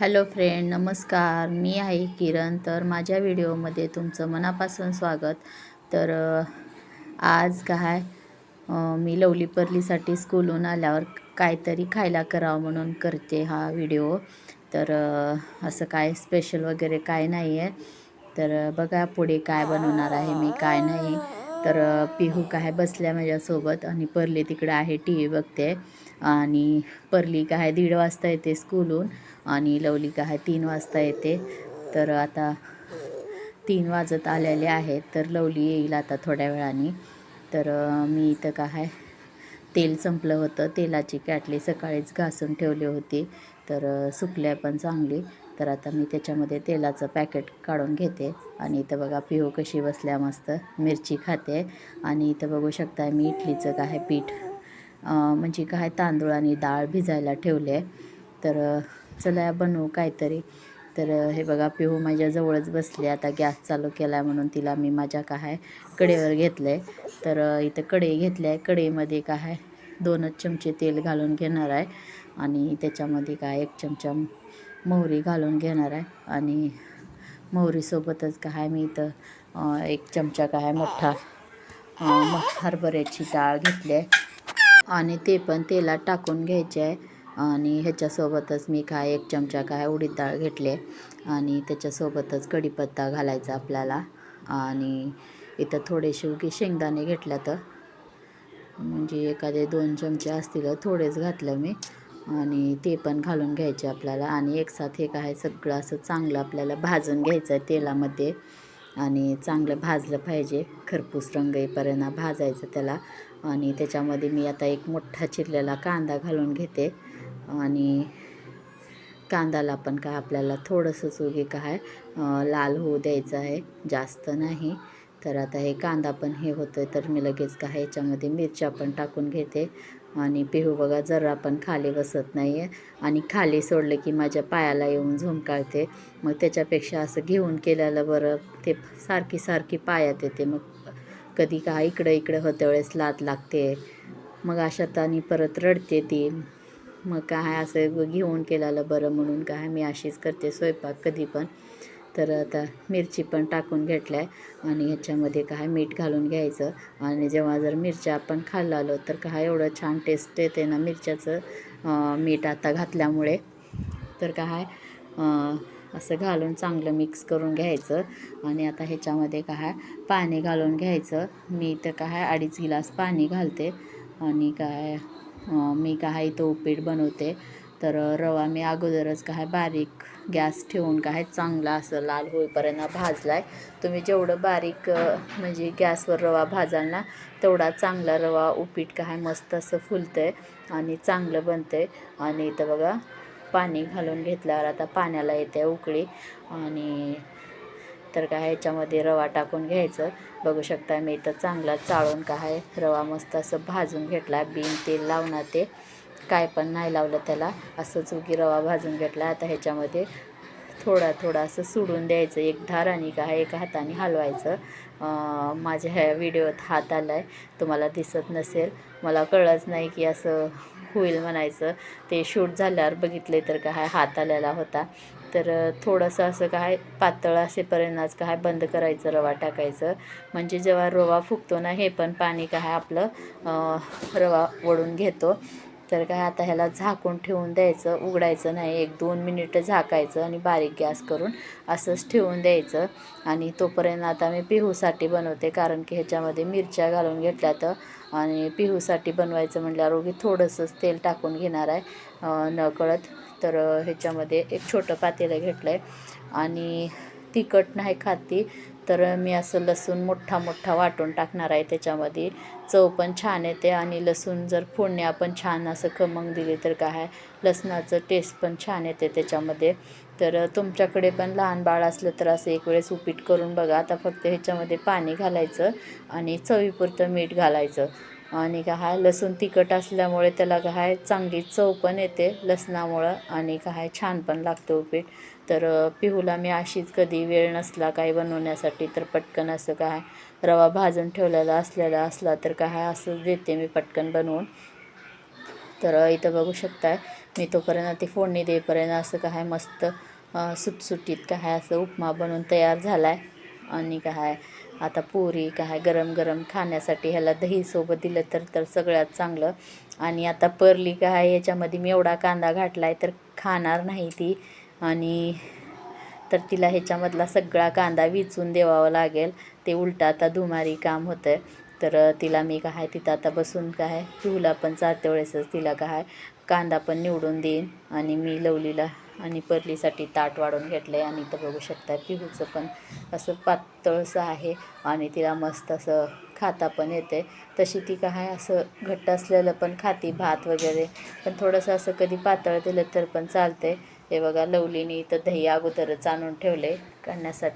Hello friend, नमस्कार. मी आहे किरण. तर माझ्या व्हिडिओमध्ये तुमचं मनापासून स्वागत. तर आज काय मी लवली परलीसाठी स्कूलहून आल्यावर काहीतरी खायला करावं म्हणून करते हा व्हिडिओ. तर असं काय स्पेशल वगैरे काय नाही आहे. तर बघा पुढे काय बनवणार आहे मी, काय नाही. तर पिहू काय बसल्या माझ्यासोबत आणि परली तिकडं आहे, टी व्ही बघते. आणि परली काय 1:30 वाजता येते स्कूलहून आणि लवली काय 3 वाजता येते. तर आता 3 वाजत आलेले आहेत. तर लवली येईल आता थोड्या वेळाने. तर मी इथं काय तेल संपलं होतं, तेलाची कॅटली सकाळीच घासून ठेवली होती. तर सुकल्या पण चांगली. तर आता मी त्याच्यामध्ये तेलाचं पॅकेट काढून घेते. आणि इथं बघा पिहू कशी बसल्या मस्त मिरची खाते. आणि इथं बघू शकता मी इडलीचं काय पीठ म्हणजे काय तांदूळ आणि डाळ भिजायला ठेवले. तर चला बनवू काहीतरी. तर हे बघा पिहू माझ्याजवळच बसले. आता गॅस चालू केला आहे म्हणून तिला मी माझ्या काय कढईवर घेतलं आहे. तर इथं कढई घेतली आहे. कढईमध्ये काय 2च चमचे तेल घालून घेणार आहे. आणि त्याच्यामध्ये काय 1 चमचा मोहरी घालून घेणार आहे. आणि मोहरीसोबतच काय मी इथं 1 चमचा काय मोठा हरभऱ्याची डाळ घेतली आहे. आणि ते पण तेलात टाकून घ्यायचे आहे. आणि ह्याच्यासोबतच मी काय 1 चमचा काय उडीद डाळ घेतली. आणि त्याच्यासोबतच कढीपत्ता घालायचा आपल्याला. आणि इथं थोडेसे उगी शेंगदाणे घेतल्या, तर म्हणजे एखादे 2 चमचे असतील, थोडेच घातलं मी. आणि ते पण घालून घ्यायचे आपल्याला. आणि एकसाथ हे काय सगळं असं चांगलं आपल्याला भाजून घ्यायचं आहे तेलामध्ये. आणि चांगलं भाजलं पाहिजे, खरपूस रंग येईपर्यंत भाजायचं त्याला. आणि त्याच्यामध्ये मी आता एक मोठा चिरलेला कांदा घालून घेते. आणि कांद्याला पण काय आपल्याला थोडंसंच उगी काय लाल होऊ द्यायचं आहे, जास्त नाही. तर आता हे कांदा पण हे होतं आहे, तर मी लगेच काय ह्याच्यामध्ये मिरच्या पण टाकून घेते. आणि पिहू बघा जरा पण खाली बसत नाही आहे. आणि खाली सोडलं की माझ्या पायाला येऊन झुमकाळते. मग त्याच्यापेक्षा असं घेऊन केलेलं बरं. ते सारखी सारखी पायात येते, मग कधी काय इकडं इकडं होत्या वेळेस लात लागते. मग अशात आणि परत रडते ती. मग काय असं घेऊन केलेलं बरं म्हणून काय मी अशीच करते स्वयंपाक कधी पण. तर आता मिरची पण टाकून घेतल्या आहे. आणि ह्याच्यामध्ये काय मीठ घालून घ्यायचं. आणि जेव्हा जर मिरच्या आपण खाल्लं तर काय एवढं छान टेस्ट येते ना मिरच्याचं मीठ आता घातल्यामुळे. तर काय असं घालून चांगलं मिक्स करून घ्यायचं. आणि आता ह्याच्यामध्ये काय पाणी घालून घ्यायचं. मी तर काय 2.5 गिलास पाणी घालते. आणि काय मी काय इथं उपीट बनवते. तर रवा मी अगोदरच काय बारीक गॅस ठेवून काय चांगला असं लाल होईपर्यंत भाजला आहे. तुम्ही जेवढं बारीक म्हणजे गॅसवर रवा भाजाल ना, तेवढा चांगला रवा उपीट काय मस्त असं फुलतं आहे आणि चांगलं बनतं आहे. आणि इथं बघा पाणी घालून घेतल्यावर आता पाण्याला येते उकळी. आणि तर काय ह्याच्यामध्ये रवा टाकून घ्यायचं. बघू शकता मी इथं चांगला चाळून काय रवा मस्त असं भाजून घेतला. बिन तेल लावणार ते काय पण नाही लावलं त्याला, असंच उगी रवा भाजून घेतला. आता ह्याच्यामध्ये थोडा असं सोडून द्यायचं एक धार. आणि काय एका हाताने हलवायचं. माझ्या ह्या व्हिडिओत हात आला आहे, तुम्हाला दिसत नसेल. मला कळलंच नाही की असं होईल म्हणायचं. ते शूट झाल्यावर बघितले तर काय हात आलेला होता. तर थोडंसं असं काय पातळ असेपर्यंतच काय बंद करायचं, रवा टाकायचं. म्हणजे जेव्हा रवा फुगतो ना, हे पण पाणी काय आपलं रवा वळून घेतो. तर काय आता ह्याला झाकून ठेवून द्यायचं, उघडायचं नाही. 1-2 मिनिटं झाकायचं आणि बारीक गॅस करून असंच ठेवून द्यायचं. आणि तोपर्यंत आता मी पिहूसाठी बनवते, कारण की ह्याच्यामध्ये मिरच्या घालून घेतल्या. तर आणि पिहूसाठी बनवायचं म्हटल्यावर उगी थोडंसंच तेल टाकून घेणार आहे नकळत. तर ह्याच्यामध्ये एक छोटं पातेलं घेतलं आहे. आणि तिखट नाही खाती, तर मी असं लसूण मोठा वाटून टाकणार आहे त्याच्यामध्ये. चव पण छान येते. आणि लसूण जर फोडणी आपण छान असं खमंग दिली तर काय लसणाचं टेस्ट पण छान येते त्याच्यामध्ये. तर तुमच्याकडे पण लहान बाळ असलं तर असं एक वेळेस उपीट करून बघा. आता फक्त ह्याच्यामध्ये पाणी घालायचं आणि चवीपुरतं मीठ घालायचं. आणि काय लसूण तिखट असल्यामुळे त्याला काय चांगली चव पण येते लसणामुळं. आणि काय छान पण लागतं उपीट. तर पिहूला मी अशीच कधी वेळ नसला काही बनवण्यासाठी तर पटकन असं काय रवा भाजून ठेवलेला असला तर काय असं देते मी पटकन बनवून. तर इथं बघू शकताय मी तोपर्यंत ती फोडणी देईपर्यंत असं काय मस्त सुटसुटीत काय असं उपमा बनवून तयार झाला आहे. आणि काय आता पुरी काय गरम गरम खाण्यासाठी ह्याला दहीसोबत दिलं तर सगळ्यात चांगलं. आणि आता परली काय याच्यामध्ये मी एवढा कांदा घातला आहे तर खाणार नाही ती. आणि तर तिला ह्याच्यामधला सगळा कांदा विचून द्यावा लागेल. ते उलटं आता दुमारी काम होतं आहे. तर तिला मी काय तिथं आता बसून काय पिहूला पण चालते वेळेसच तिला काय कांदा पण निवडून देईन. आणि मी लवलीला आणि परलीसाठी ताट वाढून घेतलं आहे. आणि तर बघू शकता पिहूचं पण असं पातळसं आहे आणि तिला मस्त असं खाता पण येते. तशी ती काय असं घट्ट असलेलं पण खाती भात वगैरे, पण थोडंसं असं कधी पातळ दिलं तर पण चालते. हे बघा लवलीने इथं दही अगोदरच आणून ठेवले काढण्यासाठी.